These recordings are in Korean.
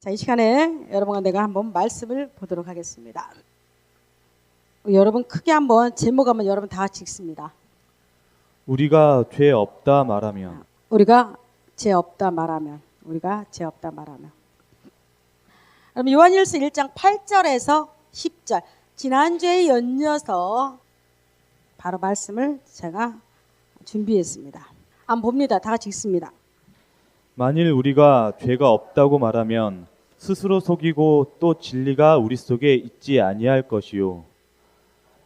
자, 이 시간에 여러분과 내가 한번 말씀을 보도록 하겠습니다. 여러분 크게 한번 제목 한번 여러분 다 같이 읽습니다. 우리가 죄 없다 말하면. 우리가 죄 없다 말하면. 우리가 죄 없다 말하면. 그럼 요한일서 1장 8절에서 10절 지난주에 연이어서 바로 말씀을 제가 준비했습니다. 한번 봅니다. 다 같이 읽습니다. 만일 우리가 죄가 없다고 말하면 스스로 속이고 또 진리가 우리 속에 있지 아니할 것이요.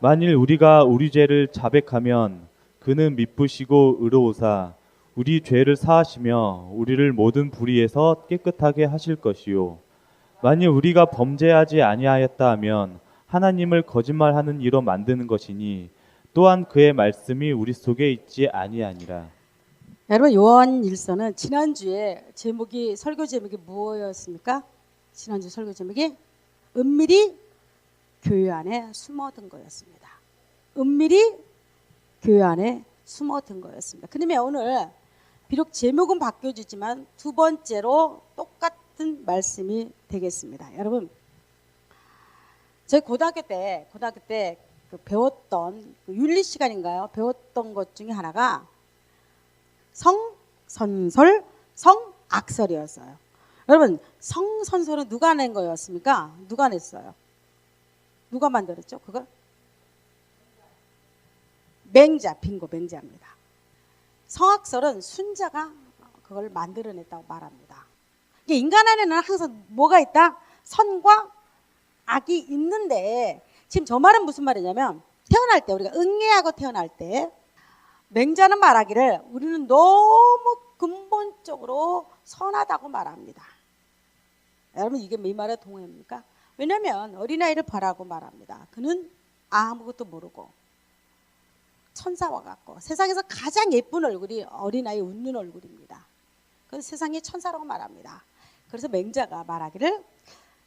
만일 우리가 우리 죄를 자백하면 그는 미쁘시고 의로우사 우리 죄를 사하시며 우리를 모든 불의에서 깨끗하게 하실 것이요. 만일 우리가 범죄하지 아니하였다 하면 하나님을 거짓말하는 이로 만드는 것이니 또한 그의 말씀이 우리 속에 있지 아니하니라. 여러분 요한일서는 지난주에 설교 제목이 무엇이었습니까? 지난주 설교 제목이 은밀히 교회 안에 숨어든 거였습니다. 은밀히 교회 안에 숨어든 거였습니다. 그러면 오늘 비록 제목은 바뀌어지지만 두 번째로 똑같은 말씀이 되겠습니다. 여러분 저희 고등학교 때 그 배웠던 그 윤리 시간인가요? 배웠던 것 중에 하나가 성선설, 성악설이었어요. 여러분 성선설은 누가 낸 거였습니까? 누가 냈어요? 누가 만들었죠? 그걸? 맹자, 빙고 맹자입니다. 성악설은 순자가 그걸 만들어냈다고 말합니다. 인간 안에는 항상 뭐가 있다? 선과 악이 있는데 지금 저 말은 무슨 말이냐면 태어날 때 우리가 응애하고 태어날 때 맹자는 말하기를 우리는 너무 근본적으로 선하다고 말합니다. 여러분 이게 이 말에 동의합니까? 왜냐하면 어린아이를 보라고 말합니다. 그는 아무것도 모르고 천사와 같고 세상에서 가장 예쁜 얼굴이 어린아이 웃는 얼굴입니다. 그래서 세상의 천사라고 말합니다. 그래서 맹자가 말하기를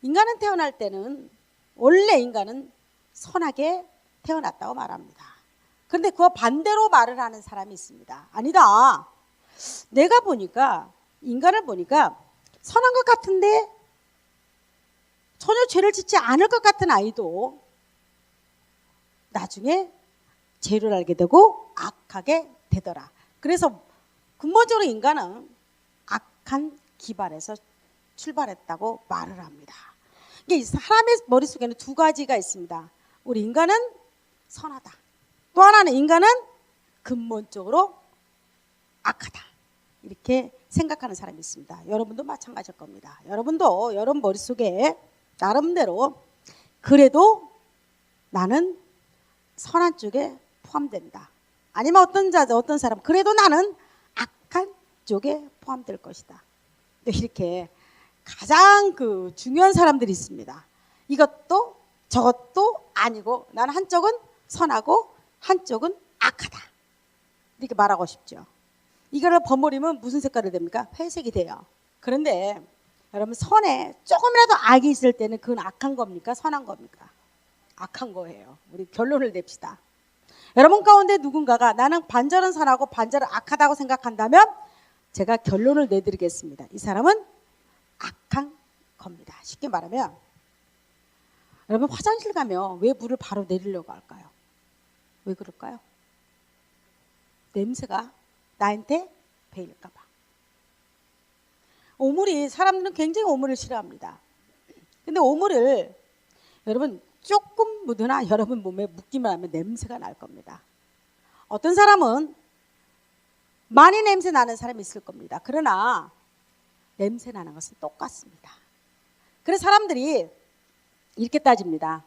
인간은 태어날 때는 원래 인간은 선하게 태어났다고 말합니다. 그런데 그와 반대로 말을 하는 사람이 있습니다. 아니다. 내가 보니까 인간을 보니까 선한 것 같은데 전혀 죄를 짓지 않을 것 같은 아이도 나중에 죄를 알게 되고 악하게 되더라. 그래서 근본적으로 인간은 악한 기반에서 출발했다고 말을 합니다. 이게 사람의 머릿속에는 두 가지가 있습니다. 우리 인간은 선하다. 또 하나는 인간은 근본적으로 악하다. 이렇게 생각하는 사람이 있습니다. 여러분도 마찬가지일 겁니다. 여러분도 여러분 머릿속에 나름대로 그래도 나는 선한 쪽에 포함된다. 아니면 어떤 사람 그래도 나는 악한 쪽에 포함될 것이다. 이렇게 가장 그 중요한 사람들이 있습니다. 이것도 저것도 아니고 나는 한쪽은 선하고 한쪽은 악하다. 이렇게 말하고 싶죠. 이거를 버무리면 무슨 색깔이 됩니까? 회색이 돼요. 그런데 여러분 선에 조금이라도 악이 있을 때는 그건 악한 겁니까? 선한 겁니까? 악한 거예요. 우리 결론을 냅시다. 여러분 가운데 누군가가 나는 반절은 선하고 반절은 악하다고 생각한다면 제가 결론을 내드리겠습니다. 이 사람은 악한 겁니다. 쉽게 말하면 여러분 화장실 가면 왜 물을 바로 내리려고 할까요? 왜 그럴까요? 냄새가 나한테 배일까 봐. 사람들은 굉장히 오물을 싫어합니다. 근데 오물을 여러분 조금 묻으나 여러분 몸에 묻기만 하면 냄새가 날 겁니다. 어떤 사람은 많이 냄새 나는 사람이 있을 겁니다. 그러나 냄새 나는 것은 똑같습니다. 그래서 사람들이 이렇게 따집니다.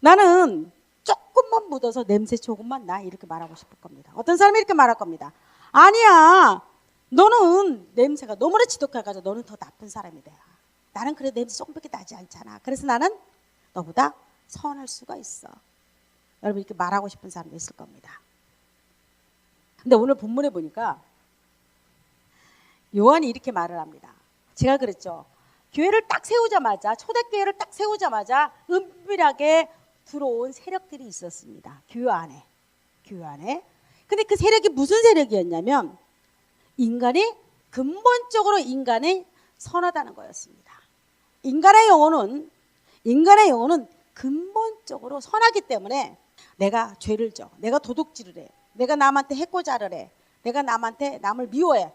나는 조금만 묻어서 냄새 조금만 나 이렇게 말하고 싶을 겁니다. 어떤 사람이 이렇게 말할 겁니다. 아니야, 너는 냄새가 너무나 지독해가지고 너는 더 나쁜 사람이 돼. 나는 그래 냄새 조금밖에 나지 않잖아. 그래서 나는 너보다 선할 수가 있어. 여러분 이렇게 말하고 싶은 사람도 있을 겁니다. 근데 오늘 본문에 보니까 요한이 이렇게 말을 합니다. 제가 그랬죠. 교회를 딱 세우자마자 초대교회를 딱 세우자마자 은밀하게 들어온 세력들이 있었습니다. 교회 안에. 근데 그 세력이 무슨 세력이었냐면 근본적으로 인간이 선하다는 거였습니다. 인간의 영혼은 근본적으로 선하기 때문에 내가 죄를 져, 내가 도둑질을 해, 내가 남한테 해코자를 해, 내가 남을 미워해.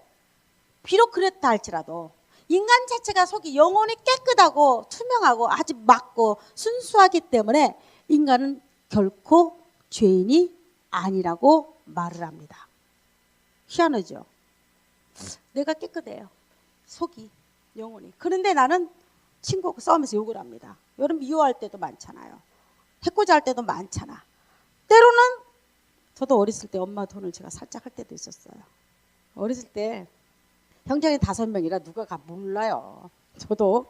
비록 그랬다 할지라도 인간 자체가 속이 영혼이 깨끗하고 투명하고 아주 맑고 순수하기 때문에 인간은 결코 죄인이 아니라고 말을 합니다. 희한하죠? 내가 깨끗해요. 속이, 영혼이. 그런데 나는 친구하고 싸우면서 욕을 합니다. 여러분 미워할 때도 많잖아요. 해코자 할 때도 많잖아. 때로는 저도 어렸을 때 엄마 돈을 제가 살짝 할 때도 있었어요. 어렸을 때 형제가 5명이라 누가 몰라요. 저도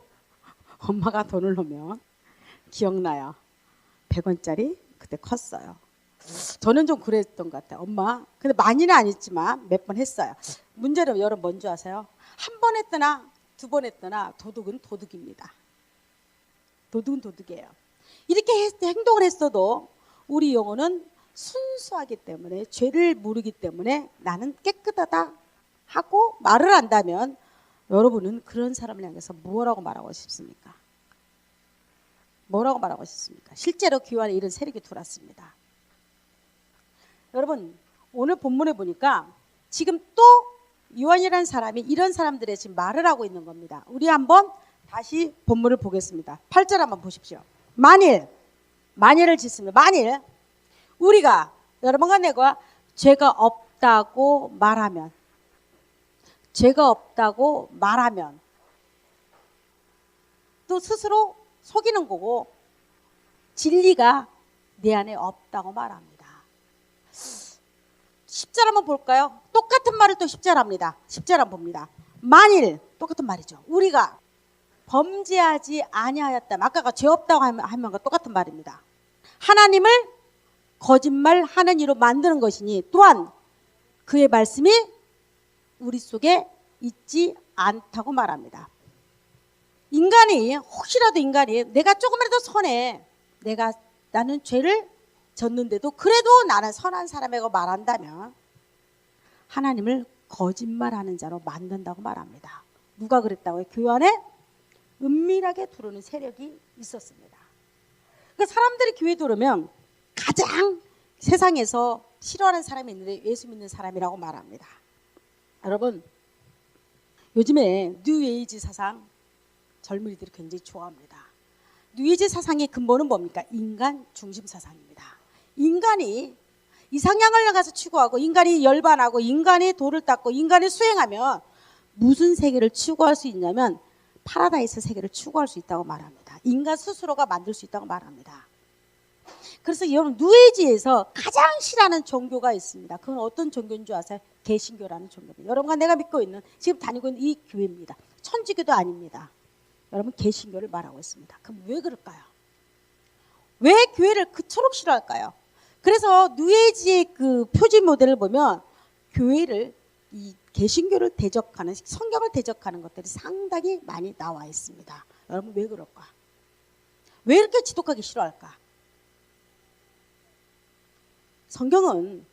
엄마가 돈을 넣으면 기억나요. 100원짜리 그때 컸어요. 저는 좀 그랬던 것 같아요. 엄마. 근데 많이는 아니지만 몇 번 했어요. 문제는 여러분 뭔지 아세요? 한 번 했거나 2번 했거나 도둑은 도둑입니다. 도둑은 도둑이에요. 이렇게 행동을 했어도 우리 영혼은 순수하기 때문에 죄를 모르기 때문에 나는 깨끗하다 하고 말을 한다면 여러분은 그런 사람을 향해서 뭐라고 말하고 싶습니까? 뭐라고 말하고 싶습니까? 실제로 교회 안에 이런 세력이 들어왔습니다. 여러분 오늘 본문에 보니까 지금 또 요한이라는 사람이 이런 사람들의 지금 말을 하고 있는 겁니다. 우리 한번 다시 본문을 보겠습니다. 8절 한번 보십시오. 만일을 짓습니다. 만일 우리가 여러분과 내가 죄가 없다고 말하면 또 스스로 속이는 거고 진리가 내 안에 없다고 말합니다. 10절 한번 볼까요? 똑같은 말을 또 10절 합니다. 10절 한번 봅니다. 만일 똑같은 말이죠. 우리가 범죄하지 아니하였다면 아까가 죄 없다고 하면 똑같은 말입니다. 하나님을 거짓말하는 이로 만드는 것이니 또한 그의 말씀이 우리 속에 있지 않다고 말합니다. 혹시라도 인간이 내가 조금이라도 선해, 나는 죄를 졌는데도 그래도 나는 선한 사람이라고 말한다면 하나님을 거짓말하는 자로 만든다고 말합니다. 누가 그랬다고요? 교회 안에 은밀하게 들어오는 세력이 있었습니다. 그러니까 사람들이 교회 들어오면 가장 세상에서 싫어하는 사람이 있는데 예수 믿는 사람이라고 말합니다. 여러분 요즘에 뉴에이지 사상 젊은이들이 굉장히 좋아합니다. 뉴에이지 사상의 근본은 뭡니까? 인간 중심 사상입니다. 인간이 이상향을 나가서 추구하고 인간이 열반하고 인간이 돌을 닦고 인간이 수행하면 무슨 세계를 추구할 수 있냐면 파라다이스 세계를 추구할 수 있다고 말합니다. 인간 스스로가 만들 수 있다고 말합니다. 그래서 여러분 뉴에이지에서 가장 싫어하는 종교가 있습니다. 그건 어떤 종교인 줄 아세요? 개신교라는 종교입니다. 여러분과 내가 믿고 있는 지금 다니고 있는 이 교회입니다. 천주교도 아닙니다. 여러분 개신교를 말하고 있습니다. 그럼 왜 그럴까요? 왜 교회를 그토록 싫어할까요? 그래서 뉴에이지의 그 표지 모델을 보면 교회를 이 개신교를 대적하는 성경을 대적하는 것들이 상당히 많이 나와 있습니다. 여러분 왜 그럴까? 왜 이렇게 지독하게 싫어할까? 성경은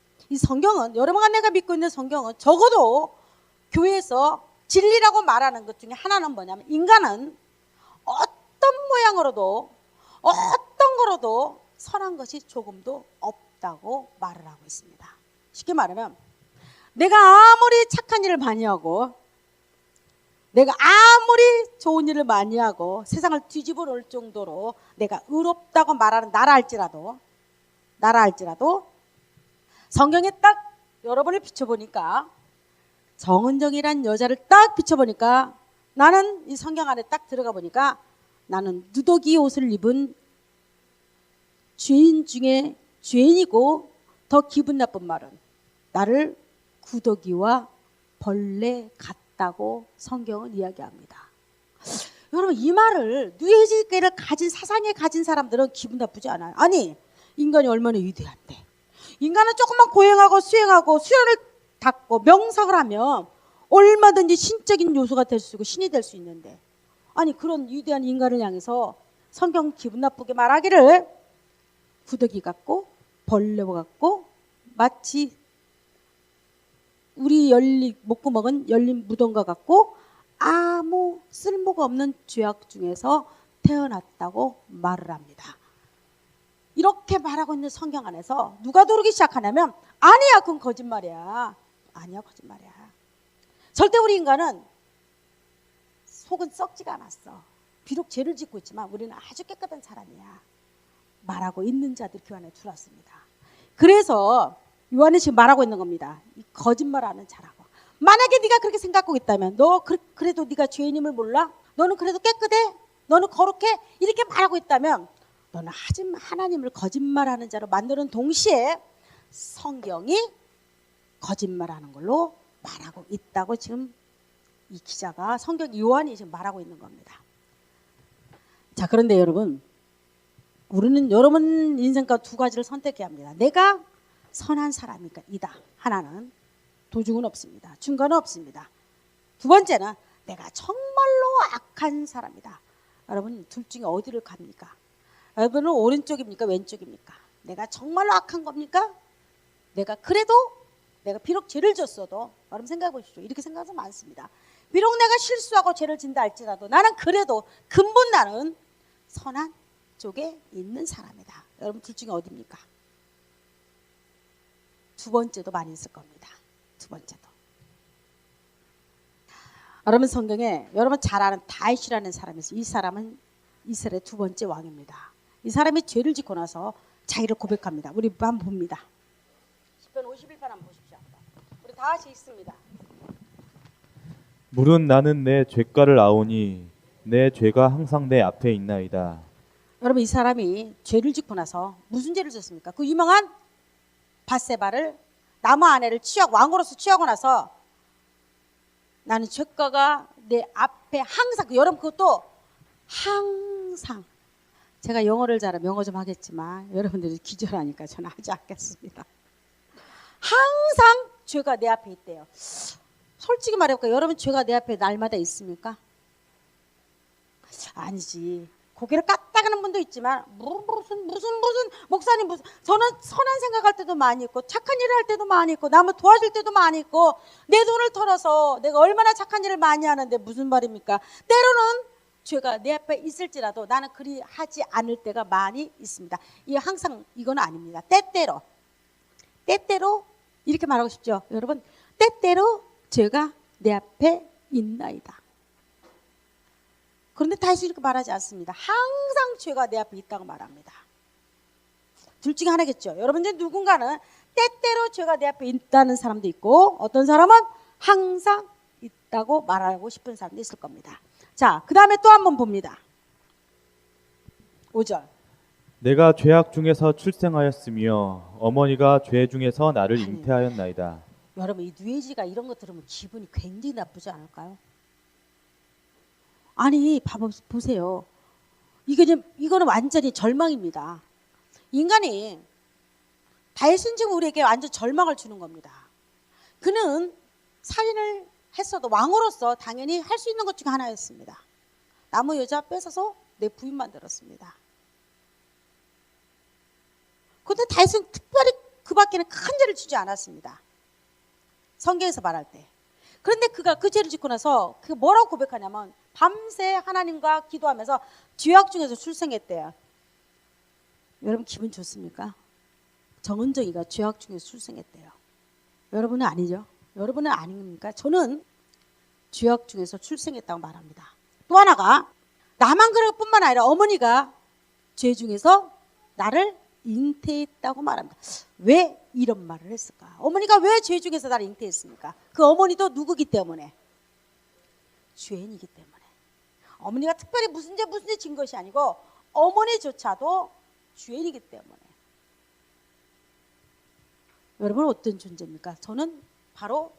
여러분과 내가 믿고 있는 성경은 적어도 교회에서 진리라고 말하는 것 중에 하나는 뭐냐면 인간은 어떤 모양으로도 어떤 거로도 선한 것이 조금도 없다고 말을 하고 있습니다. 쉽게 말하면 내가 아무리 착한 일을 많이 하고 내가 아무리 좋은 일을 많이 하고 세상을 뒤집어 놓을 정도로 내가 의롭다고 말하는 나라 할지라도 성경에 딱 여러분을 비춰보니까 정은정이란 여자를 딱 비춰보니까 나는 이 성경 안에 딱 들어가 보니까 나는 누더기 옷을 입은 죄인 중에 죄인이고 더 기분 나쁜 말은 나를 구더기와 벌레 같다고 성경은 이야기합니다. 여러분 이 말을 뉴에이지계를 가진 사상에 가진 사람들은 기분 나쁘지 않아요. 아니 인간이 얼마나 위대한데 인간은 조금만 고행하고 수행하고 수련을 닦고 명상을 하면 얼마든지 신적인 요소가 될 수 있고 신이 될 수 있는데 아니 그런 위대한 인간을 향해서 성경 기분 나쁘게 말하기를 구더기 같고 벌레와 같고 마치 우리 목구멍은 열린 무덤과 같고 아무 쓸모가 없는 죄악 중에서 태어났다고 말을 합니다. 이렇게 말하고 있는 성경 안에서 누가 도르기 시작하냐면 아니야, 그건 거짓말이야. 아니야, 거짓말이야. 절대 우리 인간은 속은 썩지가 않았어. 비록 죄를 짓고 있지만 우리는 아주 깨끗한 사람이야. 말하고 있는 자들 교환에 들어왔습니다. 그래서 요한이 지금 말하고 있는 겁니다. 이 거짓말하는 자라고. 만약에 네가 그렇게 생각하고 있다면 너 그래도 네가 죄인임을 몰라? 너는 그래도 깨끗해? 너는 거룩해? 이렇게 말하고 있다면 너는 하나님을 거짓말하는 자로 만드는 동시에 성경이 거짓말하는 걸로 말하고 있다고 지금 이 기자가 성경 요한이 지금 말하고 있는 겁니다. 자, 그런데 여러분, 우리는 여러분 인생과 두 가지를 선택해야 합니다. 내가 선한 사람이다. 하나는 도중은 없습니다. 중간은 없습니다. 두 번째는 내가 정말로 악한 사람이다. 여러분, 둘 중에 어디를 갑니까? 여러분은 오른쪽입니까? 왼쪽입니까? 내가 정말로 악한 겁니까? 내가 비록 죄를 졌어도, 여러분 생각해 보십시오. 이렇게 생각하는 사람 많습니다. 비록 내가 실수하고 죄를 진다 할지라도 나는 그래도 근본 나는 선한 쪽에 있는 사람이다. 여러분 둘 중에 어디입니까? 두 번째도 많이 있을 겁니다. 두 번째도. 여러분 성경에 여러분 잘 아는 다윗이라는 사람이 있어요. 이 사람은 이스라엘의 두 번째 왕입니다. 이 사람이 죄를 짓고 나서 자기를 고백합니다. 우리 한번 봅니다. 10편 51편 한번 보십시오. 우리 다 같이 있습니다. 물은 나는 내 죄가를 아오니 내 죄가 항상 내 앞에 있나이다. 여러분 이 사람이 죄를 짓고 나서 무슨 죄를 졌습니까? 그 유명한 밧세바를 나무 아내를 왕으로서 취하고 나서 나는 죄가가 내 앞에 항상, 여러분 그것도 항상, 제가 영어를 잘하면 영어 좀 하겠지만 여러분들이 기절하니까 저는 하지 않겠습니다. 항상 죄가 내 앞에 있대요. 솔직히 말해볼까요? 여러분 죄가 내 앞에 날마다 있습니까? 아니지. 고개를 까딱하는 분도 있지만 무슨 목사님 저는 선한 생각할 때도 많이 있고 착한 일을 할 때도 많이 있고 남을 도와줄 때도 많이 있고 내 돈을 털어서 내가 얼마나 착한 일을 많이 하는데 무슨 말입니까? 때로는 죄가 내 앞에 있을지라도 나는 그리 하지 않을 때가 많이 있습니다. 이 항상 이건 아닙니다. 때때로 이렇게 말하고 싶죠. 여러분 때때로 죄가 내 앞에 있나이다. 그런데 다시 이렇게 말하지 않습니다. 항상 죄가 내 앞에 있다고 말합니다. 둘 중에 하나겠죠. 여러분들 누군가는 때때로 죄가 내 앞에 있다는 사람도 있고 어떤 사람은 항상 있다고 말하고 싶은 사람도 있을 겁니다. 자, 그 다음에 또 한번 봅니다. 5절. 내가 죄악 중에서 출생하였으며 어머니가 죄 중에서 나를 잉태하였나이다. 여러분 이 뉘에지가 이런 거 들으면 기분이 굉장히 나쁘지 않을까요? 아니 보세요. 이거는 완전히 절망입니다. 인간이 다윗은 지금 우리에게 완전 절망을 주는 겁니다. 그는 살인을 했어도 왕으로서 당연히 할 수 있는 것 중에 하나였습니다. 나무 여자 뺏어서 내 부인 만들었습니다. 그런데 다윗은 특별히 그 밖에는 큰 죄를 지지 않았습니다. 성경에서 말할 때. 그런데 그가 그 죄를 짓고 나서 그 뭐라고 고백하냐면 밤새 하나님과 기도하면서 죄악 중에서 출생했대요. 여러분 기분 좋습니까? 정은정이가 죄악 중에서 출생했대요. 여러분은 아니죠? 여러분은 아닙니까? 저는 죄악 중에서 출생했다고 말합니다. 또 하나가 나만 그럴 뿐만 아니라 어머니가 죄 중에서 나를 잉태했다고 말합니다. 왜 이런 말을 했을까? 어머니가 왜 죄 중에서 나를 잉태했습니까? 그 어머니도 누구기 때문에? 죄인이기 때문에. 어머니가 특별히 무슨 죄 진 것이 아니고 어머니조차도 죄인이기 때문에. 여러분 어떤 존재입니까? 저는 바로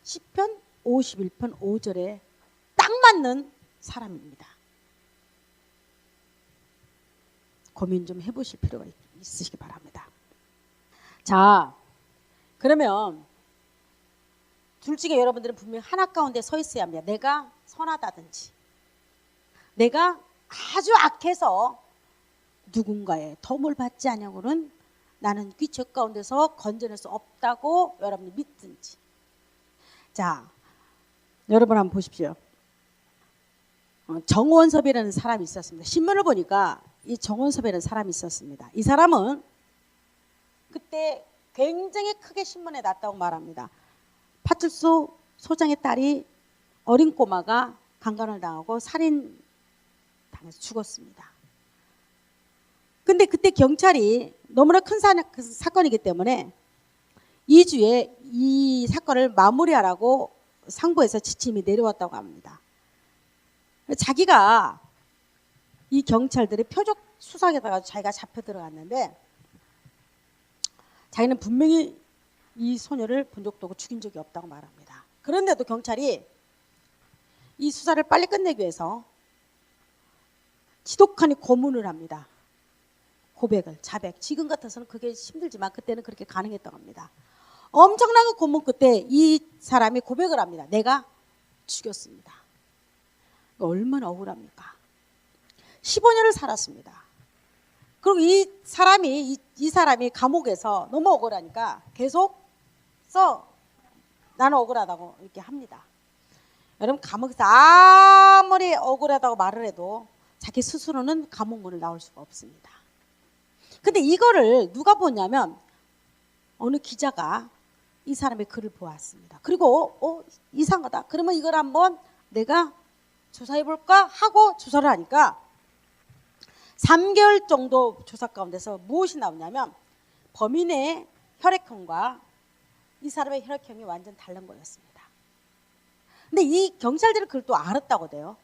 시편 51편 5절에 딱 맞는 사람입니다. 고민 좀 해보실 필요가 있으시기 바랍니다. 자, 그러면 둘 중에 여러분들은 분명히 하나 가운데 서 있어야 합니다. 내가 선하다든지 내가 아주 악해서 누군가의 도움을 받지 않으려고는 나는 그 죄 가운데서 건져낼 수 없다고 여러분이 믿든지. 자, 여러분 한번 보십시오. 정원섭이라는 사람이 있었습니다. 신문을 보니까 이 정원섭이라는 사람이 있었습니다. 이 사람은 그때 굉장히 크게 신문에 났다고 말합니다. 파출소 소장의 딸이 어린 꼬마가 강간을 당하고 살인 당해서 죽었습니다. 근데 그때 경찰이 너무나 큰 사건이기 때문에 2주에 이 사건을 마무리하라고 상부에서 지침이 내려왔다고 합니다. 자기가 이 경찰들이 표적 수사에다가 자기가 잡혀 들어갔는데 자기는 분명히 이 소녀를 본 적도 없고 죽인 적이 없다고 말합니다. 그런데도 경찰이 이 수사를 빨리 끝내기 위해서 지독하니 고문을 합니다. 고백을, 자백. 지금 같아서는 그게 힘들지만 그때는 그렇게 가능했다고 합니다. 엄청난 고문 끝에 이 사람이 고백을 합니다. 내가 죽였습니다. 얼마나 억울합니까? 15년을 살았습니다. 그리고 이 사람이 감옥에서 너무 억울하니까 계속 나는 억울하다고 이렇게 합니다. 여러분, 감옥에서 아무리 억울하다고 말을 해도 자기 스스로는 감옥문을 나올 수가 없습니다. 근데 이거를 누가 보냐면 어느 기자가 이 사람의 글을 보았습니다. 그리고 이상하다. 그러면 이걸 한번 내가 조사해볼까 하고 조사를 하니까 3개월 정도 조사 가운데서 무엇이 나오냐면 범인의 혈액형과 이 사람의 혈액형이 완전 다른 거였습니다. 근데 이 경찰들은 그걸 또 알았다고 돼요.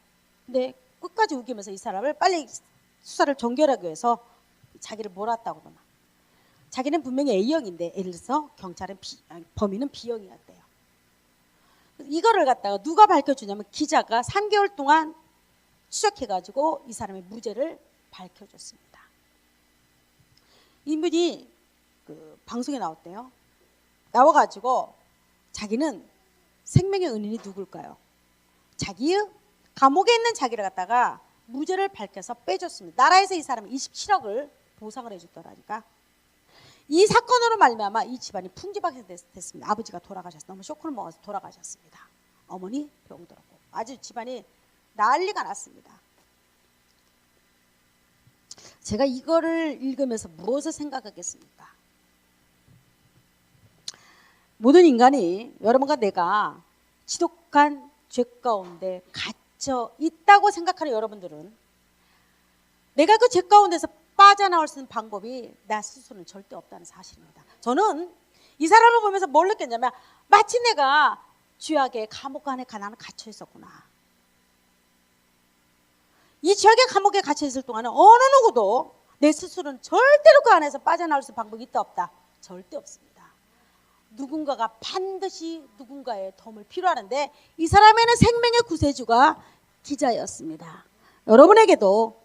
근데 끝까지 우기면서 이 사람을 빨리 수사를 종결하기 위해서 자기를 몰았다고 그러나 자기는 분명히 A형인데 예를 들어서 경찰은 범인은 B형이었대요. 이거를 갖다가 누가 밝혀주냐면 기자가 3개월 동안 추적해가지고 이 사람의 무죄를 밝혀줬습니다. 이분이 그 방송에 나왔대요. 나와가지고 자기는 생명의 은인이 누굴까요? 자기의 감옥에 있는 자기를 갖다가 무죄를 밝혀서 빼줬습니다. 나라에서 이 사람이 27억을 보상을 해줬더라니까. 이 사건으로 말미암아 이 집안이 풍지박이 됐습니다. 아버지가 돌아가셔서 너무 쇼크를 먹어서 돌아가셨습니다. 어머니 병들었고 아주 집안이 난리가 났습니다. 제가 이거를 읽으면서 무엇을 생각하겠습니까? 모든 인간이 여러분과 내가 지독한 죄 가운데 갇혀 있다고 생각하는 여러분들은 내가 그 죄 가운데서 빠져나올 수 있는 방법이 나 스스로는 절대 없다는 사실입니다. 저는 이 사람을 보면서 뭘 느꼈냐면 마치 내가 죄악의 감옥 안에 나는 갇혀 있었구나. 이 죄악의 감옥에 갇혀 있을 동안은 어느 누구도 내 스스로는 절대로 그 안에서 빠져나올 수 있는 방법이 있다 없다? 절대 없습니다. 누군가가 반드시 누군가의 도움을 필요하는데 이 사람에는 생명의 구세주가 기자였습니다. 여러분에게도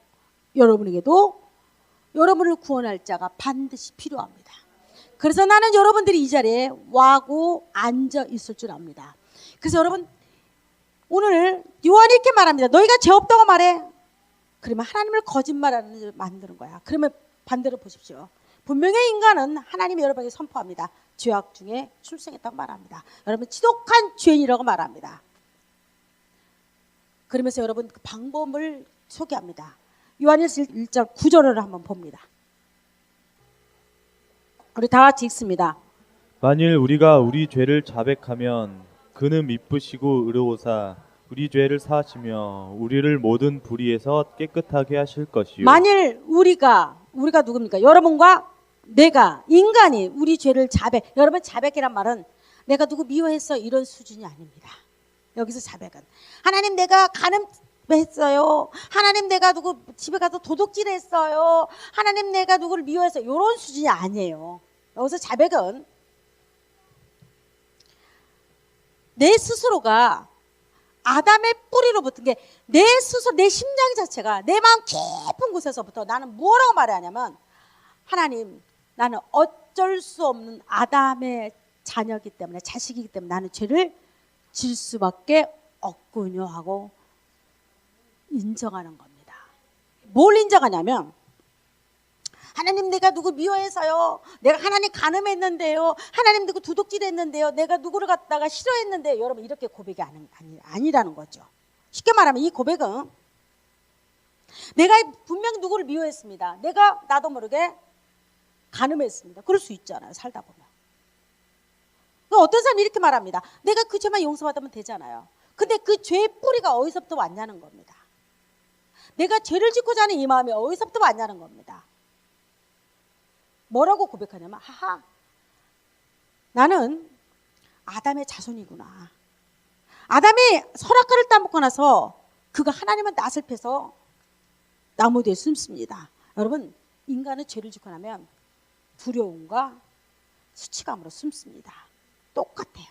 여러분을 구원할 자가 반드시 필요합니다. 그래서 나는 여러분들이 이 자리에 와고 앉아 있을 줄 압니다. 그래서 여러분 오늘 요한이 이렇게 말합니다. 너희가 죄 없다고 말해. 그러면 하나님을 거짓말하는 만드는 거야. 그러면 반대로 보십시오. 분명히 인간은 하나님이 여러분에게 선포합니다. 죄악 중에 출생했다고 말합니다. 여러분 지독한 죄인이라고 말합니다. 그러면서 여러분 그 방법을 소개합니다. 요한일서 1장 9절을 한번 봅니다. 우리 다 같이 읽습니다. 만일 우리가 우리 죄를 자백하면 그는 미쁘시고 의로우사 우리 죄를 사하시며 우리를 모든 불의에서 깨끗하게 하실 것이요. 만일 우리가 누굽니까? 여러분과 내가 인간이 우리 죄를 여러분 자백이란 말은 내가 누구 미워했어 이런 수준이 아닙니다. 여기서 자백은 하나님 내가 간음했어요. 하나님 내가 누구 집에 가서 도둑질했어요. 하나님 내가 누구를 미워했어요. 이런 수준이 아니에요. 여기서 자백은 내 스스로가 아담의 뿌리로 붙은 게 내 스스로 내 심장 자체가 내 마음 깊은 곳에서부터 나는 뭐라고 말해야 하냐면 하나님 나는 어쩔 수 없는 아담의 자녀이기 때문에 자식이기 때문에 나는 죄를 질 수밖에 없군요 하고 인정하는 겁니다. 뭘 인정하냐면 하나님 내가 누구 미워해서요. 내가 하나님 간음했는데요. 하나님 누구 도둑질했는데요. 내가 누구를 갖다가 싫어했는데 여러분 이렇게 고백이 아니라는 거죠. 쉽게 말하면 이 고백은 내가 분명 누구를 미워했습니다. 내가 나도 모르게 간음했습니다. 그럴 수 있잖아요. 살다 보면. 어떤 사람이 이렇게 말합니다. 내가 그 죄만 용서받으면 되잖아요. 근데 그 죄의 뿌리가 어디서부터 왔냐는 겁니다. 내가 죄를 짓고자 하는 이 마음이 어디서부터 왔냐는 겁니다. 뭐라고 고백하냐면 하하, 나는 아담의 자손이구나. 아담이 선악과를 따먹고 나서 그가 하나님은 낯을 패서 나무 뒤에 숨습니다. 여러분, 인간은 죄를 짓고 나면 두려움과 수치감으로 숨습니다. 똑같아요.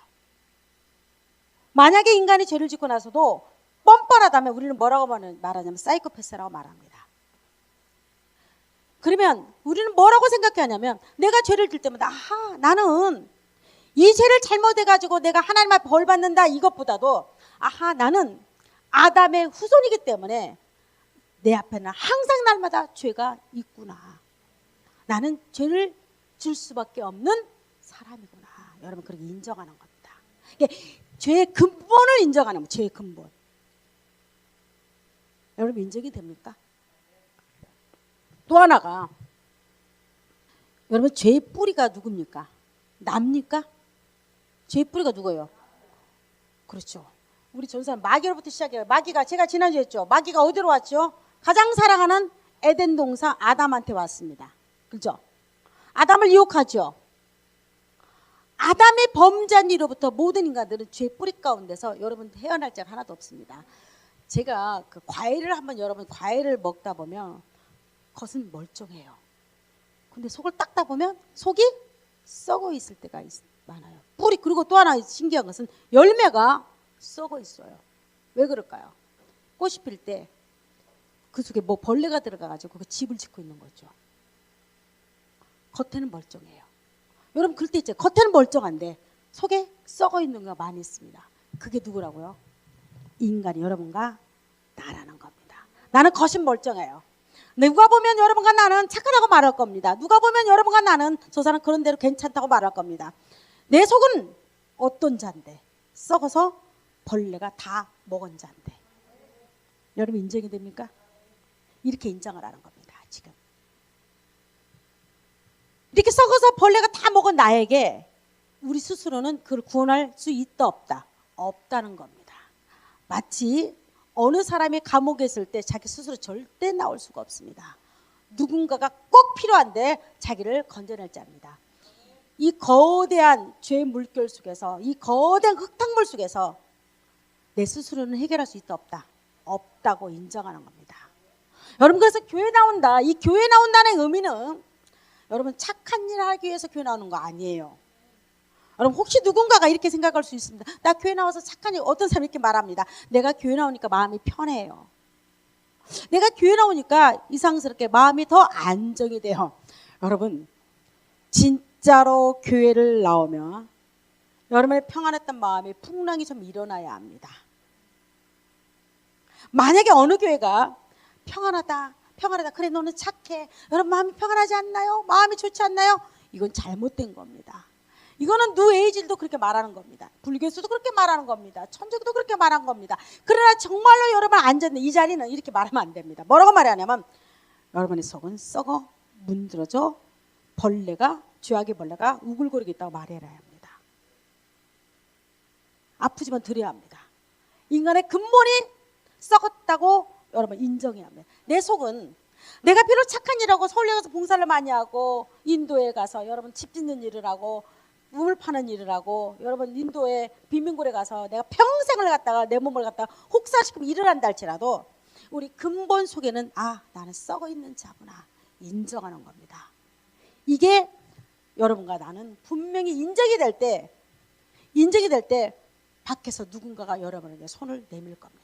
만약에 인간이 죄를 짓고 나서도 뻔뻔하다면 우리는 뭐라고 말하냐면 사이코패스라고 말합니다. 그러면 우리는 뭐라고 생각하냐면 내가 죄를 질 때마다 아하, 나는 이 죄를 잘못해가지고 내가 하나님 앞에 벌 받는다 이것보다도 아하, 나는 아담의 후손이기 때문에 내 앞에는 항상 날마다 죄가 있구나. 나는 죄를 질 수밖에 없는 사람이구나. 여러분, 그렇게 인정하는 겁니다. 이게 죄의 근본을 인정하는 거예요. 죄의 근본. 여러분, 인정이 됩니까? 또 하나가, 여러분, 죄의 뿌리가 누굽니까? 납니까? 죄의 뿌리가 누구예요? 그렇죠. 우리 전사는 마귀로부터 시작해요. 마귀가, 제가 지난주에 했죠. 마귀가 어디로 왔죠? 가장 사랑하는 에덴 동산 아담한테 왔습니다. 그렇죠? 아담을 유혹하죠. 아담의 범죄한 이로부터 모든 인간들은 죄의 뿌리 가운데서 여러분 헤어날 자가 하나도 없습니다. 제가 그 과일을 한번 여러분 과일을 먹다 보면 겉은 멀쩡해요. 근데 속을 닦다 보면 속이 썩어 있을 때가 많아요. 뿌리. 그리고 또 하나 신기한 것은 열매가 썩어 있어요. 왜 그럴까요? 꽃이 필 때 그 속에 뭐 벌레가 들어가가지고 그 집을 짓고 있는 거죠. 겉에는 멀쩡해요. 여러분 그럴 때 있죠. 겉에는 멀쩡한데 속에 썩어 있는 거 많이 있습니다. 그게 누구라고요? 인간이 여러분과 나라는 겁니다. 나는 겉은 멀쩡해요. 누가 보면 여러분과 나는 착하다고 말할 겁니다. 누가 보면 여러분과 나는 저 사람 그런 대로 괜찮다고 말할 겁니다. 내 속은 어떤 자인데 썩어서 벌레가 다 먹은 자인데 여러분 인정이 됩니까? 이렇게 인정을 하는 겁니다. 지금 이렇게 썩어서 벌레가 다 먹은 나에게 우리 스스로는 그걸 구원할 수 있다 없다? 없다는 겁니다. 마치 어느 사람이 감옥에 있을 때 자기 스스로 절대 나올 수가 없습니다. 누군가가 꼭 필요한데 자기를 건져낼 자입니다. 이 거대한 죄의 물결 속에서 이 거대한 흙탕물 속에서 내 스스로는 해결할 수 있다 없다? 없다고 인정하는 겁니다. 여러분 그래서 교회 나온다. 이 교회 나온다는 의미는 여러분 착한 일을 하기 위해서 교회 나오는 거 아니에요. 여러분 혹시 누군가가 이렇게 생각할 수 있습니다. 나 교회 나와서 착한 일, 어떤 사람이 이렇게 말합니다. 내가 교회 나오니까 마음이 편해요. 내가 교회 나오니까 이상스럽게 마음이 더 안정이 돼요. 여러분 진짜로 교회를 나오면 여러분의 평안했던 마음이 풍랑이 좀 일어나야 합니다. 만약에 어느 교회가 평안하다 그래 너는 착해 여러분 마음이 평안하지 않나요? 마음이 좋지 않나요? 이건 잘못된 겁니다. 이거는 뉴에이지도 그렇게 말하는 겁니다. 불교에서도 그렇게 말하는 겁니다. 천주교도 그렇게 말한 겁니다. 그러나 정말로 여러분 앉았는 이 자리는 이렇게 말하면 안 됩니다. 뭐라고 말하냐면 여러분의 속은 썩어 문드러져 벌레가 죄악의 벌레가 우글거리고 있다고 말해야 합니다. 아프지만 드려야 합니다. 인간의 근본이 썩었다고 여러분 인정해야 합니다. 내 속은 내가 비록 착한 일하고 서울에 가서 봉사를 많이 하고 인도에 가서 여러분 집 짓는 일을 하고 우물 파는 일을 하고 여러분 인도에 빈민굴에 가서 내가 평생을 갖다가 내 몸을 갖다가 혹사시키면 일을 한다 할지라도 우리 근본 속에는 아 나는 썩어 있는 자구나 인정하는 겁니다. 이게 여러분과 나는 분명히 인정이 될 때 밖에서 누군가가 여러분에게 손을 내밀 겁니다.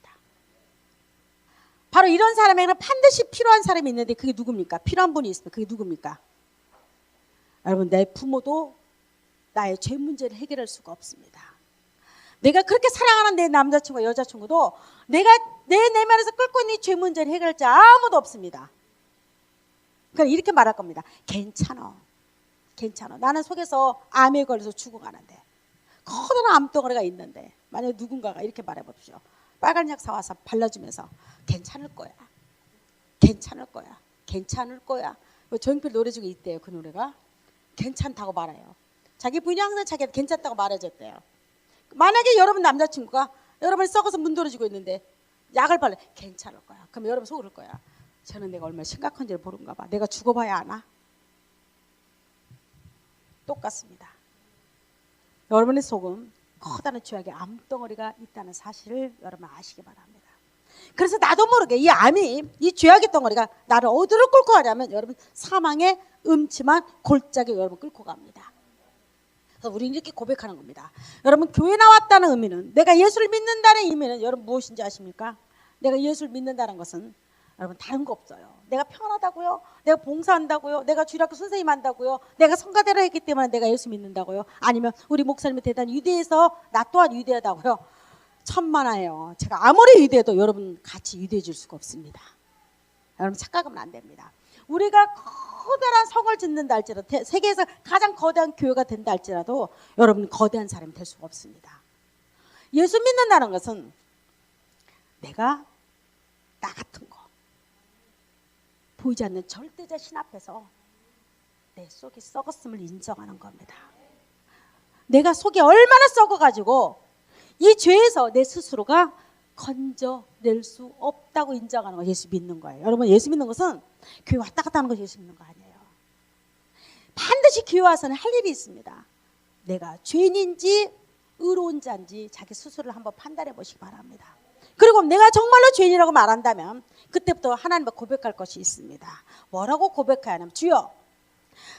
바로 이런 사람에게는 반드시 필요한 사람이 있는데 그게 누굽니까? 필요한 분이 있으면 그게 누굽니까? 여러분 내 부모도 나의 죄 문제를 해결할 수가 없습니다. 내가 그렇게 사랑하는 내 남자친구와 여자친구도 내가 내 내면에서 끓고 있는 죄 문제를 해결할 자 아무도 없습니다. 그러니까 이렇게 말할 겁니다. 괜찮아. 나는 속에서 암에 걸려서 죽어가는데 커다란 암덩어리가 있는데 만약에 누군가가 이렇게 말해봅시오. 빨간 약 사와서 발라주면서 괜찮을 거야. 괜찮을 거야. 괜찮을 거야. 조용필 노래 중에 있대요. 그 노래가. 괜찮다고 말해요. 자기 부인이 항상 자기한테 괜찮다고 말해줬대요. 만약에 여러분 남자친구가 여러분이 썩어서 문드러지고 있는데 약을 발라 괜찮을 거야. 그럼 여러분 속을 거야. 저는 내가 얼마나 심각한지를 모른가 봐. 내가 죽어봐야 아나? 똑같습니다. 여러분의 속은 커다란 죄악의 암덩어리가 있다는 사실을 여러분 아시기 바랍니다. 그래서 나도 모르게 이 암이, 이 죄악의 덩어리가 나를 어디로 끌고 가냐면 여러분 사망의 음침한 골짜기 여러분 끌고 갑니다. 그래서 우리는 이렇게 고백하는 겁니다. 여러분 교회 나왔다는 의미는, 내가 예수를 믿는다는 의미는 여러분 무엇인지 아십니까? 내가 예수를 믿는다는 것은 여러분 다른 거 없어요. 내가 편하다고요? 내가 봉사한다고요? 내가 주일학교 선생님 한다고요? 내가 성가대로 했기 때문에 내가 예수 믿는다고요? 아니면 우리 목사님이 대단히 위대해서 나 또한 위대하다고요? 천만에요. 제가 아무리 위대해도 여러분 같이 위대해 줄 수가 없습니다. 여러분 착각하면 안 됩니다. 우리가 커다란 성을 짓는다 할지라도, 세계에서 가장 거대한 교회가 된다 할지라도 여러분 거대한 사람이 될 수가 없습니다. 예수 믿는다는 것은 내가 나 같은 거 보이지 않는 절대자 신 앞에서 내 속이 썩었음을 인정하는 겁니다. 내가 속이 얼마나 썩어가지고 이 죄에서 내 스스로가 건져낼 수 없다고 인정하는 거, 예수 믿는 거예요. 여러분 예수 믿는 것은 교회 왔다 갔다 하는 것이 예수 믿는 거 아니에요. 반드시 교회 와서는 할 일이 있습니다. 내가 죄인인지 의로운 자인지 자기 스스로를 한번 판단해 보시기 바랍니다. 그리고 내가 정말로 죄인이라고 말한다면 그때부터 하나님과 고백할 것이 있습니다. 뭐라고 고백해야 하냐면, 주여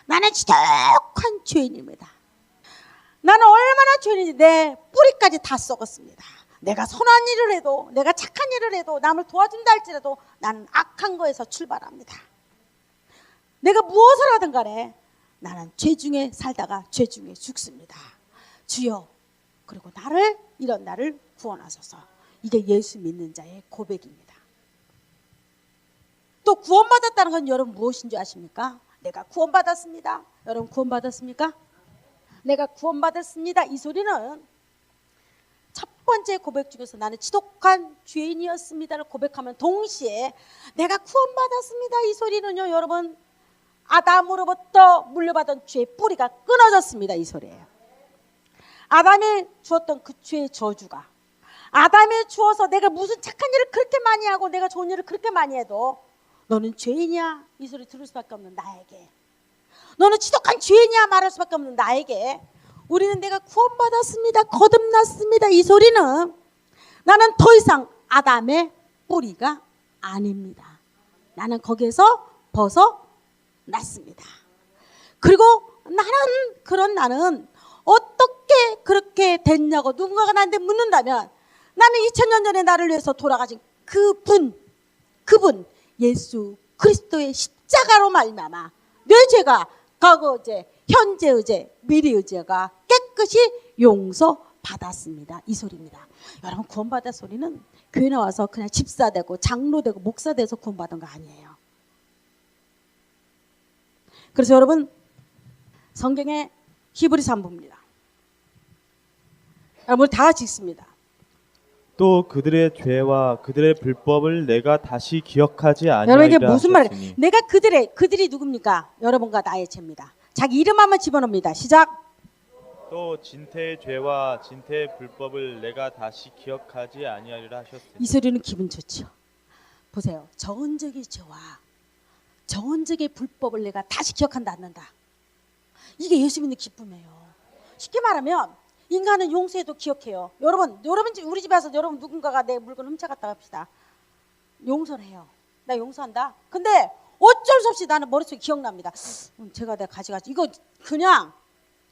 나는 지독한 죄인입니다. 나는 얼마나 죄인인지 내 뿌리까지 다 썩었습니다. 내가 선한 일을 해도, 내가 착한 일을 해도, 남을 도와준다 할지라도 나는 악한 거에서 출발합니다. 내가 무엇을 하든 간에 나는 죄 중에 살다가 죄 중에 죽습니다. 주여, 그리고 이런 나를 구원하소서. 이게 예수 믿는 자의 고백입니다. 또 구원받았다는 건 여러분 무엇인 줄 아십니까? 내가 구원받았습니다. 여러분 구원받았습니까? 내가 구원받았습니다. 이 소리는 첫 번째 고백 중에서 나는 지독한 죄인이었습니다를 고백하면 동시에 내가 구원받았습니다. 이 소리는요, 여러분 아담으로부터 물려받은 죄의 뿌리가 끊어졌습니다. 이 소리예요. 아담이 주었던 그 죄의 저주가, 아담이 주어서 내가 무슨 착한 일을 그렇게 많이 하고 내가 좋은 일을 그렇게 많이 해도 너는 죄인이야 이 소리 들을 수밖에 없는 나에게, 너는 지독한 죄인이야 말할 수밖에 없는 나에게, 우리는 내가 구원받았습니다, 거듭났습니다 이 소리는 나는 더 이상 아담의 뿌리가 아닙니다. 나는 거기에서 벗어났습니다. 그리고 나는 어떻게 그렇게 됐냐고 누군가가 나한테 묻는다면 나는 2000년 전에 나를 위해서 돌아가신 그분 예수 그리스도의 십자가로 말미암아 내 죄가 과거 죄, 현재의 죄, 미래의 죄가 깨끗이 용서받았습니다. 이 소리입니다. 여러분 구원받은 소리는 교회 나와서 그냥 집사 되고 장로 되고 목사 돼서 구원받은 거 아니에요. 그래서 여러분 성경의 히브리서 한 부입니다. 여러분 다 같이 읽습니다. 또 그들의 죄와 그들의 불법을 내가 다시 기억하지 아니하리라 여러분에게 무슨 말이에요? 하셨으니. 내가 그들이 누굽니까? 여러분과 나의 죄입니다. 자기 이름 한번 집어넣습니다. 시작. 또 진태의 죄와 진태의 불법을 내가 다시 기억하지 아니하리라 하셨으니. 이 소리는 기분 좋죠. 보세요. 정언적의 죄와 정언적의 불법을 내가 다시 기억한다 않는다. 이게 예수 믿는 기쁨이에요. 쉽게 말하면 인간은 용서해도 기억해요. 여러분 우리 집에 와서 여러분 누군가가 내 물건 훔쳐갔다 합시다. 용서를 해요. 나 용서한다. 근데 어쩔 수 없이 나는 머릿속에 기억납니다. 제가 내가 가져가지. 이거 그냥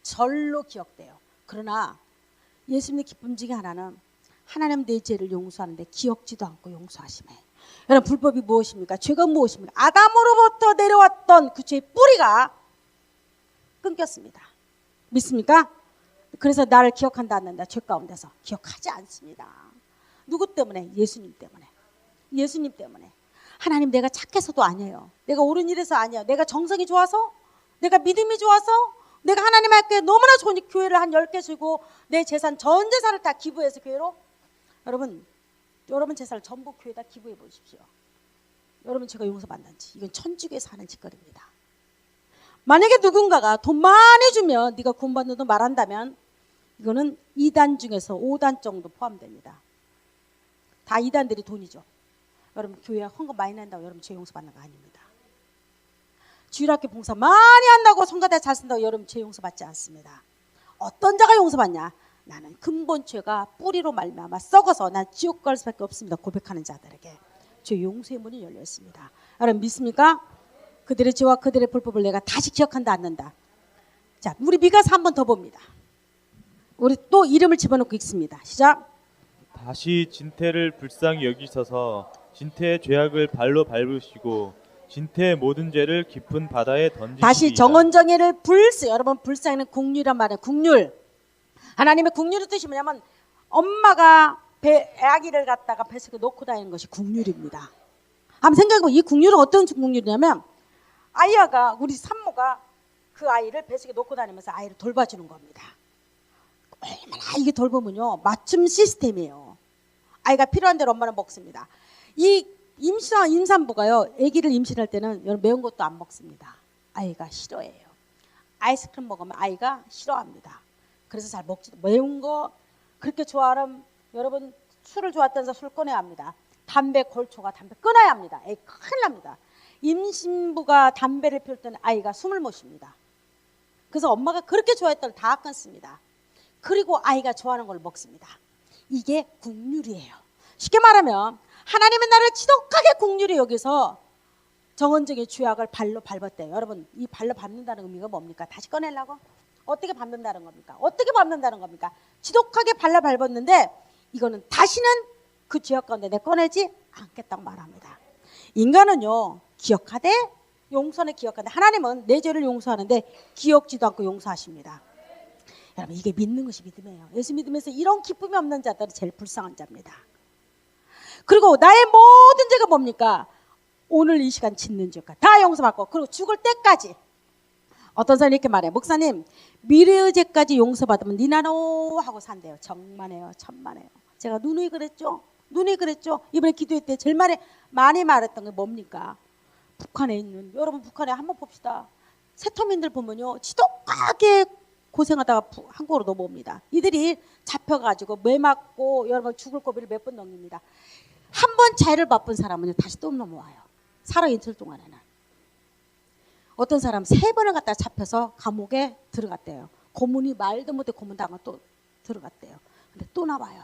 절로 기억돼요. 그러나 예수 믿는 기쁨 중에 하나는 하나님 내 죄를 용서하는데 기억지도 않고 용서하시네. 여러분 불법이 무엇입니까? 죄가 무엇입니까? 아담으로부터 내려왔던 그 죄의 뿌리가 끊겼습니다. 믿습니까? 그래서 나를 기억한다 않는다. 죄 가운데서 기억하지 않습니다. 누구 때문에? 예수님 때문에. 예수님 때문에. 하나님 내가 착해서도 아니에요. 내가 옳은 일에서 아니에요. 내가 정성이 좋아서, 내가 믿음이 좋아서, 내가 하나님 할게 너무나 좋은 교회를 한 10개 주고 내 재산 전 재산을 다 기부해서 교회로, 여러분 재산을 전부 교회에다 기부해 보십시오. 여러분 제가 용서받는지 이건 천주교에서 하는 짓거리입니다. 만약에 누군가가 돈 많이 주면 네가 구원받는 돈 말한다면 이거는 2단 중에서 5단 정도 포함됩니다. 다 2단들이 돈이죠. 여러분 교회 헌금 많이 낸다고 여러분 죄 용서받는 거 아닙니다. 주일학교 봉사 많이 한다고 성가대 잘 쓴다고 여러분 죄 용서받지 않습니다. 어떤 자가 용서받냐? 나는 근본 죄가 뿌리로 말미암아 썩어서 난 지옥 갈 수밖에 없습니다. 고백하는 자들에게 죄 용서의 문이 열려 있습니다. 여러분 믿습니까? 그들의 죄와 그들의 불법을 내가 다시 기억한다 않는다. 자, 우리 미가서 한 번 더 봅니다. 우리 또 이름을 집어넣고 읽습니다. 시작. 다시 진태를 불쌍히 여기셔서 진태의 죄악을 발로 밟으시고 진태의 모든 죄를 깊은 바다에 던지시리이다. 다시 정언정예를 여러분 불쌍히는 국률이란 말이에요. 국률. 하나님의 국률의 뜻이 뭐냐면 엄마가 아기를 갖다가 뱃속에 놓고 다니는 것이 국률입니다. 한번 생각해보면 이 국률은 어떤 국률이냐면 아이가 우리 산모가 그 아이를 뱃속에 놓고 다니면서 아이를 돌봐주는 겁니다. 얼마나 이게 돌보면요 맞춤 시스템이에요. 아이가 필요한 대로 엄마는 먹습니다. 이 임산부가요 아기를 임신할 때는 여러분 매운 것도 안 먹습니다. 아이가 싫어해요. 아이스크림 먹으면 아이가 싫어합니다. 그래서 잘 먹지도 매운 거 그렇게 좋아하면 여러분 술을 좋아했다면서 술 꺼내야 합니다. 담배 골초가 담배 끊어야 합니다. 큰일 납니다. 임신부가 담배를 피울 때는 아이가 숨을 못 쉽니다. 그래서 엄마가 그렇게 좋아했던 걸 다 끊습니다. 그리고 아이가 좋아하는 걸 먹습니다. 이게 국률이에요. 쉽게 말하면 하나님은 나를 지독하게 국률이 여기서 정언적인 죄악을 발로 밟았대요. 여러분 이 발로 밟는다는 의미가 뭡니까? 다시 꺼내려고? 어떻게 밟는다는 겁니까? 어떻게 밟는다는 겁니까? 지독하게 발로 밟았는데 이거는 다시는 그 죄악 가운데 내 꺼내지 않겠다고 말합니다. 인간은요 기억하되 용서는 기억하되 하나님은 내 죄를 용서하는데 기억지도 않고 용서하십니다. 여러분 이게 믿는 것이 믿음이에요. 예수 믿으면서 이런 기쁨이 없는 자들은 제일 불쌍한 자입니다. 그리고 나의 모든 죄가 뭡니까? 오늘 이 시간 짓는 죄가 다 용서받고 그리고 죽을 때까지 어떤 사람이 이렇게 말해요. 목사님 미래의 죄까지 용서받으면 니나노 하고 산대요. 정만해요. 천만해요. 제가 누누이 그랬죠. 이번에 기도회 때 제일 많이 말했던 게 뭡니까? 북한에 있는 여러분 북한에 한번 봅시다. 세터민들 보면요 지독하게 고생하다가 한국으로 넘어옵니다. 이들이 잡혀가지고 매 맞고 여러분 죽을 고비를 몇 번 넘깁니다. 한 번 죄를 맛본 사람은 다시 또 넘어와요. 살아있을 동안에는. 어떤 사람 3번을 갖다 잡혀서 감옥에 들어갔대요. 고문이 말도 못해 고문당하고 또 들어갔대요. 근데 또 나와요.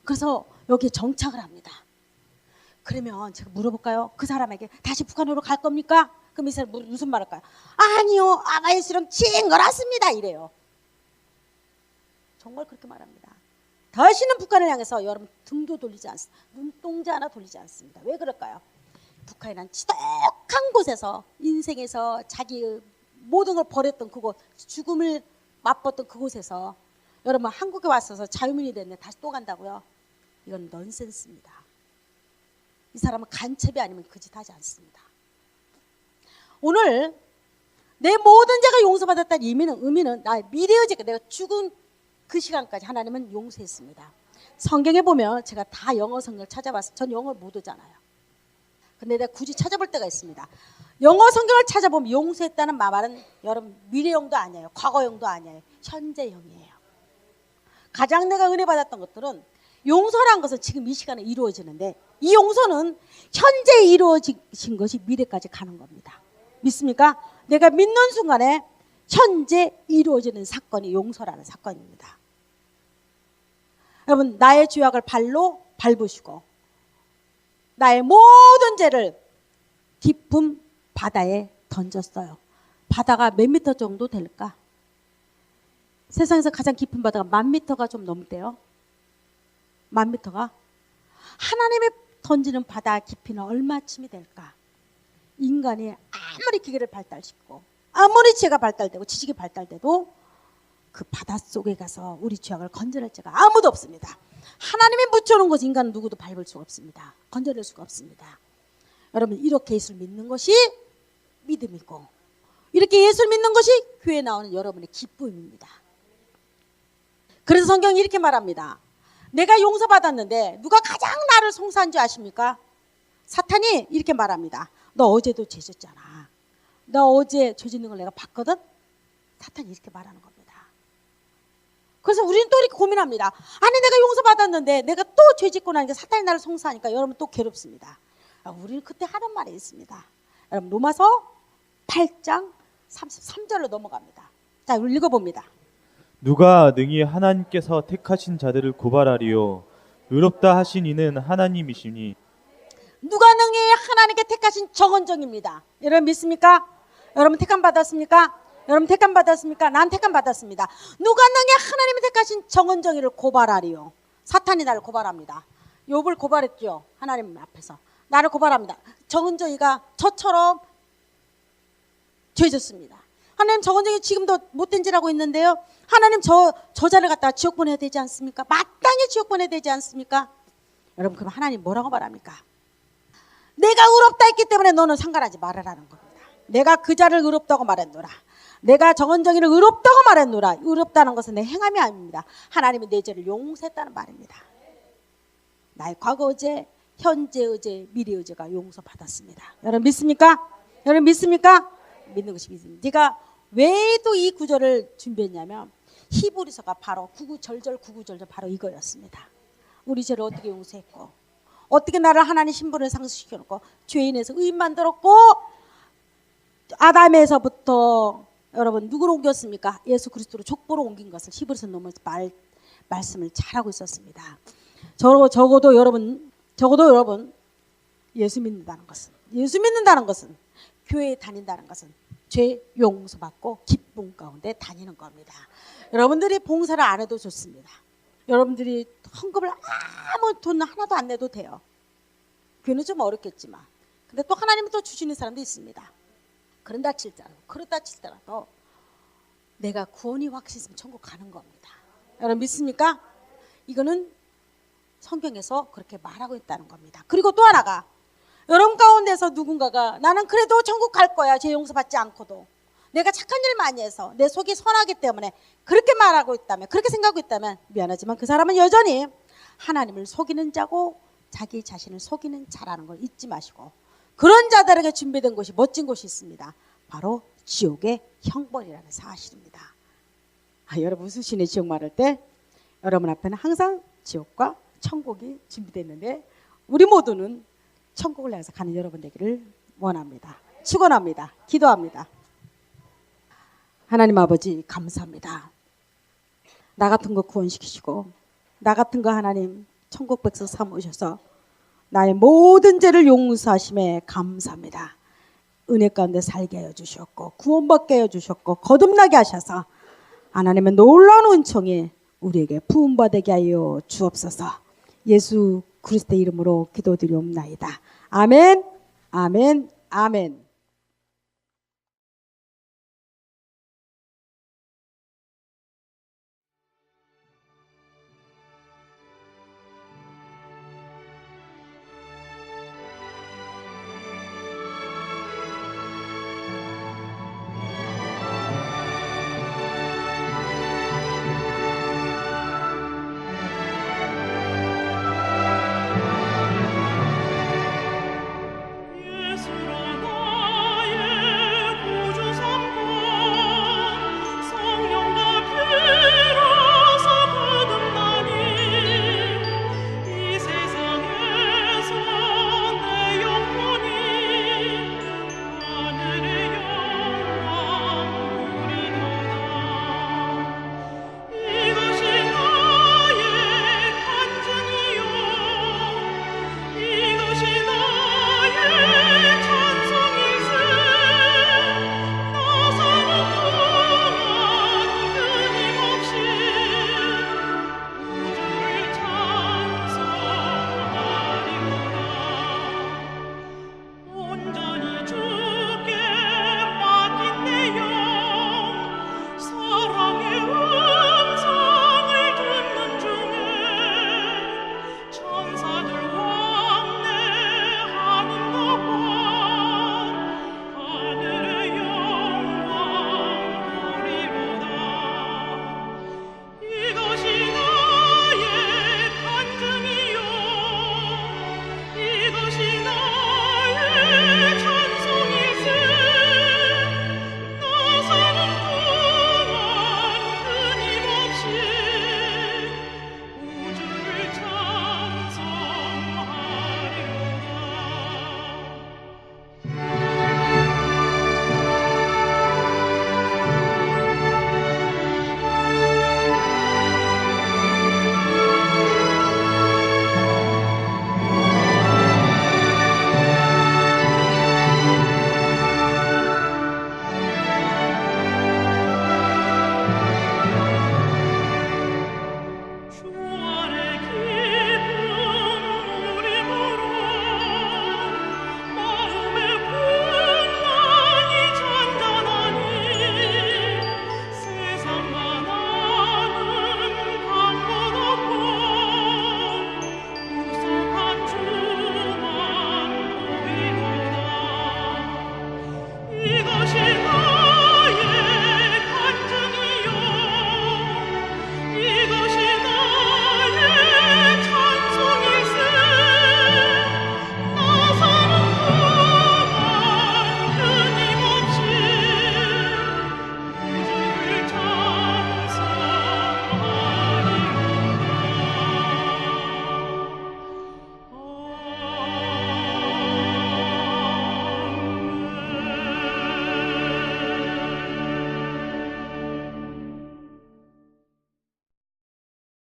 그래서 여기에 정착을 합니다. 그러면 제가 물어볼까요? 그 사람에게 다시 북한으로 갈 겁니까? 그럼 이 사람 무슨 말 할까요? 아니요 아바이스랑 칭거랐습니다 이래요. 정말 그렇게 말합니다. 다시는 북한을 향해서 여러분 등도 돌리지 않습니다. 눈동자 하나 돌리지 않습니다. 왜 그럴까요? 북한이란 지독한 곳에서 인생에서 자기 모든 걸 버렸던 그곳 죽음을 맛봤던 그곳에서 여러분 한국에 왔어서 자유민이 됐는데 다시 또 간다고요? 이건 넌센스입니다. 이 사람은 간첩이 아니면 그 짓 하지 않습니다. 오늘 내 모든 죄가 용서받았다는 의미는 나의 미래의 죄가 내가 죽은 그 시간까지 하나님은 용서했습니다. 성경에 보면 제가 다 영어 성경을 찾아봤어요. 전 영어를 못 오잖아요. 근데 내가 굳이 찾아볼 때가 있습니다. 영어 성경을 찾아보면 용서했다는 말은 여러분 미래형도 아니에요. 과거형도 아니에요. 현재형이에요. 가장 내가 은혜 받았던 것들은 용서란 것은 지금 이 시간에 이루어지는데 이 용서는 현재 이루어진 것이 미래까지 가는 겁니다. 믿습니까? 내가 믿는 순간에 현재 이루어지는 사건이 용서라는 사건입니다. 여러분 나의 죄악을 발로 밟으시고 나의 모든 죄를 깊은 바다에 던졌어요. 바다가 몇 미터 정도 될까? 세상에서 가장 깊은 바다가 10,000미터가 좀 넘대요. 10,000미터가? 하나님이 던지는 바다 깊이는 얼마쯤이 될까? 인간이 아무리 기계를 발달시키고 아무리 죄가 발달되고 지식이 발달돼도 그 바닷속에 가서 우리 죄악을 건져낼 자가 아무도 없습니다. 하나님이 묻혀놓은 것을 인간은 누구도 밟을 수가 없습니다. 건져낼 수가 없습니다. 여러분 이렇게 예수를 믿는 것이 믿음이고 이렇게 예수를 믿는 것이 교회에 나오는 여러분의 기쁨입니다. 그래서 성경이 이렇게 말합니다. 내가 용서받았는데 누가 가장 나를 송사한 줄 아십니까? 사탄이 이렇게 말합니다. 너 어제도 죄 짓잖아. 너 어제 죄 짓는 걸 내가 봤거든? 사탄이 이렇게 말하는 겁니다. 그래서 우리는 또 이렇게 고민합니다. 아니 내가 용서받았는데 내가 또 죄 짓고 나니까 사탄이 나를 송사하니까 여러분 또 괴롭습니다. 우리는 그때 하는 말이 있습니다. 여러분 로마서 8장 33절로 넘어갑니다. 자, 읽어봅니다. 누가 능히 하나님께서 택하신 자들을 고발하리요. 의롭다 하신 이는 하나님이시니. 누가 능히 하나님께 택하신 정언정입니다. 여러분 믿습니까? 여러분 택함 받았습니까? 여러분 택함 받았습니까? 난 택함 받았습니다. 누가 능히 하나님이 택하신 정언정의를 고발하리요. 사탄이 나를 고발합니다. 욥을 고발했죠. 하나님 앞에서. 나를 고발합니다. 정언정의가 저처럼 죄졌습니다. 하나님 정언정의 지금도 못된 짓 하고 있는데요. 하나님 저자를 갖다가 지옥 보내야 되지 않습니까? 마땅히 지옥 보내야 되지 않습니까? 여러분 그럼 하나님 뭐라고 말합니까? 내가 의롭다 했기 때문에 너는 상관하지 말아라는 겁니다. 내가 그 자를 의롭다고 말했노라. 내가 정언정의를 의롭다고 말했노라. 의롭다는 것은 내 행함이 아닙니다. 하나님이 내 죄를 용서했다는 말입니다. 나의 과거 의죄, 현재 의죄, 미래 의죄가 용서받았습니다. 여러분 믿습니까? 여러분 믿습니까? 믿는 것이 믿습니다. 네가 왜 또 이 구절을 준비했냐면 히브리서가 바로 구구절절 바로 이거였습니다. 우리 죄를 어떻게 용서했고 어떻게 나를 하나님 신분을 상승시켜놓고 죄인에서 의인 만들었고 아담에서부터 여러분 누구로 옮겼습니까? 예수 그리스도로 족보로 옮긴 것을 히브리서 넘어서 말씀을 잘하고 있었습니다. 적어도 여러분 예수 믿는다는 것은 교회에 다닌다는 것은 죄 용서받고 기쁨 가운데 다니는 겁니다. 여러분들이 봉사를 안 해도 좋습니다. 여러분들이 헌금을 아무 돈 하나도 안 내도 돼요. 교회는 좀 어렵겠지만 근데 또 하나님이 또 주시는 사람도 있습니다. 그러다 칠더라도 내가 구원이 확실했으면 천국 가는 겁니다. 여러분 믿습니까? 이거는 성경에서 그렇게 말하고 있다는 겁니다. 그리고 또 하나가 여러분 가운데서 누군가가 나는 그래도 천국 갈 거야. 죄 용서받지 않고도. 내가 착한 일 많이 해서 내 속이 선하기 때문에 그렇게 말하고 있다면 그렇게 생각하고 있다면 미안하지만 그 사람은 여전히 하나님을 속이는 자고 자기 자신을 속이는 자라는 걸 잊지 마시고 그런 자들에게 준비된 곳이 멋진 곳이 있습니다. 바로 지옥의 형벌이라는 사실입니다. 여러분 웃으시네 지옥 말할 때 여러분 앞에는 항상 지옥과 천국이 준비되어 있는데 우리 모두는 천국을 향해서 가는 여러분 되기를 원합니다. 축원합니다. 기도합니다. 하나님 아버지 감사합니다. 나 같은 거 구원시키시고 나 같은 거 하나님 천국 백성 삼으셔서 나의 모든 죄를 용서하심에 감사합니다. 은혜 가운데 살게 하여 주셨고 구원받게 하여 주셨고 거듭나게 하셔서 하나님의 놀라운 은총이 우리에게 부음받게 하여 주옵소서. 예수 그리스도의 이름으로 기도드리옵나이다. 아멘, 아멘, 아멘.